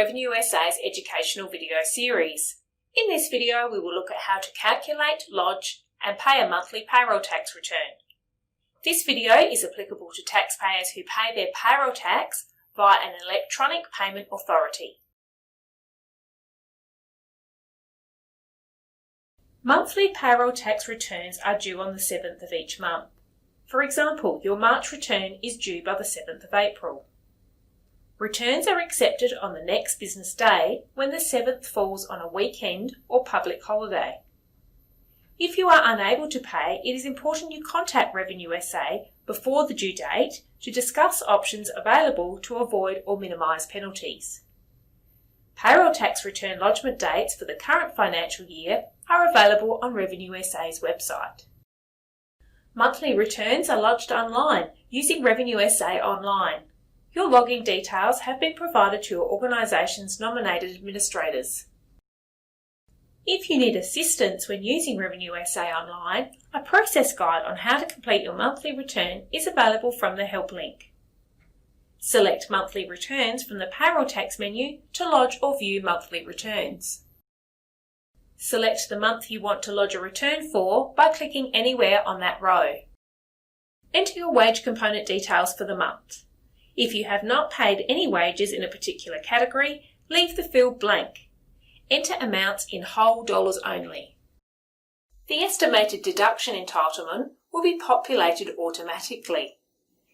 RevenueSA's educational video series. In this video, we will look at how to calculate, lodge, and pay a monthly payroll tax return. This video is applicable to taxpayers who pay their payroll tax via an electronic payment authority. Monthly payroll tax returns are due on the 7th of each month. For example, your March return is due by the 7th of April. Returns are accepted on the next business day when the 7th falls on a weekend or public holiday. If you are unable to pay, it is important you contact RevenueSA before the due date to discuss options available to avoid or minimise penalties. Payroll tax return lodgement dates for the current financial year are available on RevenueSA's website. Monthly returns are lodged online using RevenueSA Online. Your login details have been provided to your organisation's nominated administrators. If you need assistance when using RevenueSA Online, a process guide on how to complete your monthly return is available from the Help link. Select Monthly Returns from the Payroll Tax menu to lodge or view monthly returns. Select the month you want to lodge a return for by clicking anywhere on that row. Enter your wage component details for the month. If you have not paid any wages in a particular category, leave the field blank. Enter amounts in whole dollars only. The estimated deduction entitlement will be populated automatically.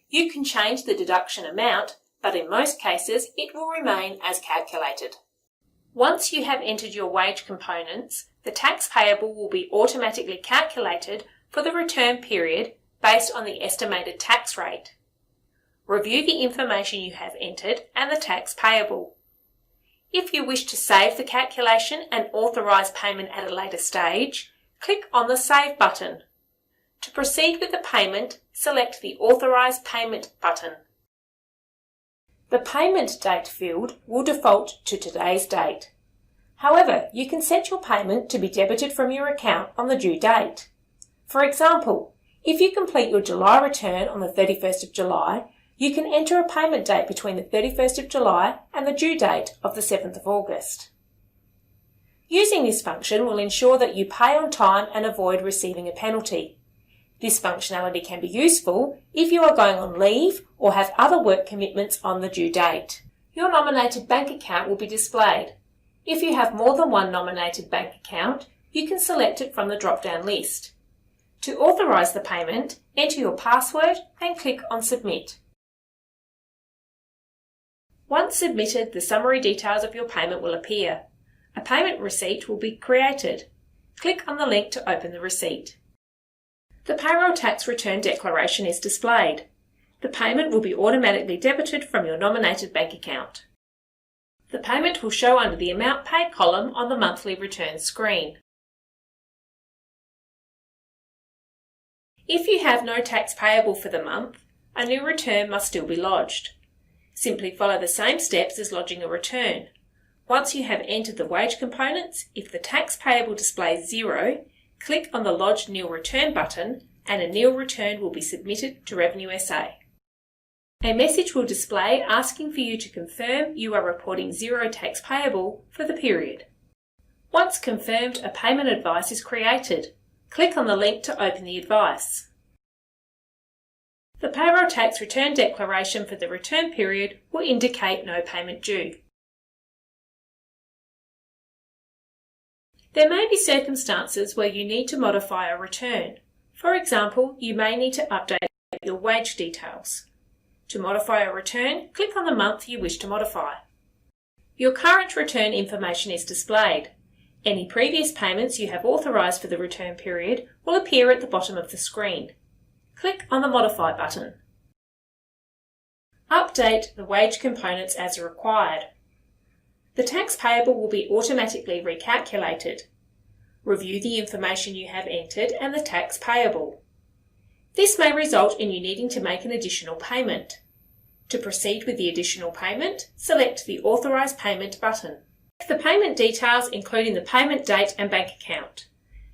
You can change the deduction amount, but in most cases it will remain as calculated. Once you have entered your wage components, the tax payable will be automatically calculated for the return period based on the estimated tax rate. Review the information you have entered and the tax payable. If you wish to save the calculation and authorise payment at a later stage, click on the Save button. To proceed with the payment, select the Authorise Payment button. The payment date field will default to today's date. However, you can set your payment to be debited from your account on the due date. For example, if you complete your July return on the 31st of July, you can enter a payment date between the 31st of July and the due date of the 7th of August. Using this function will ensure that you pay on time and avoid receiving a penalty. This functionality can be useful if you are going on leave or have other work commitments on the due date. Your nominated bank account will be displayed. If you have more than one nominated bank account, you can select it from the drop-down list. To authorise the payment, enter your password and click on Submit. Once submitted, the summary details of your payment will appear. A payment receipt will be created. Click on the link to open the receipt. The payroll tax return declaration is displayed. The payment will be automatically debited from your nominated bank account. The payment will show under the Amount Paid column on the monthly return screen. If you have no tax payable for the month, a new return must still be lodged. Simply follow the same steps as lodging a return. Once you have entered the wage components, if the tax payable displays 0, click on the Lodge Nil Return button and a nil return will be submitted to RevenueSA. A message will display asking for you to confirm you are reporting 0 tax payable for the period. Once confirmed, a payment advice is created. Click on the link to open the advice. The payroll tax return declaration for the return period will indicate no payment due. There may be circumstances where you need to modify a return. For example, you may need to update your wage details. To modify a return, click on the month you wish to modify. Your current return information is displayed. Any previous payments you have authorised for the return period will appear at the bottom of the screen. Click on the Modify button. Update the wage components as required. The tax payable will be automatically recalculated. Review the information you have entered and the tax payable. This may result in you needing to make an additional payment. To proceed with the additional payment, select the Authorise Payment button. Check the payment details including the payment date and bank account.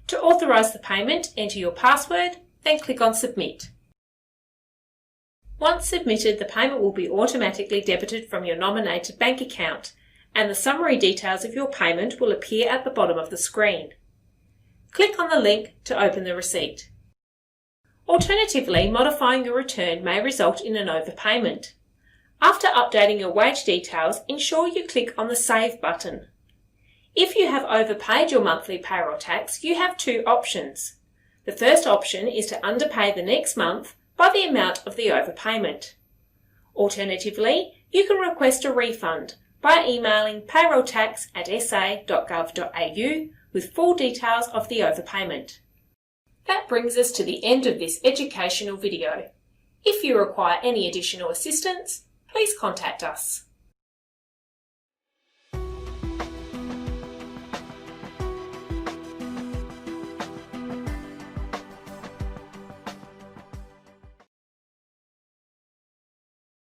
To authorise the payment, enter your password, then click on Submit. Once submitted, the payment will be automatically debited from your nominated bank account. and the summary details of your payment will appear at the bottom of the screen. Click on the link to open the receipt. Alternatively, modifying your return may result in an overpayment. After updating your wage details, ensure you click on the Save button. If you have overpaid your monthly payroll tax, you have two options. The first option is to underpay the next month by the amount of the overpayment. Alternatively, you can request a refund by emailing payrolltax@sa.gov.au with full details of the overpayment. That brings us to the end of this educational video. If you require any additional assistance, please contact us.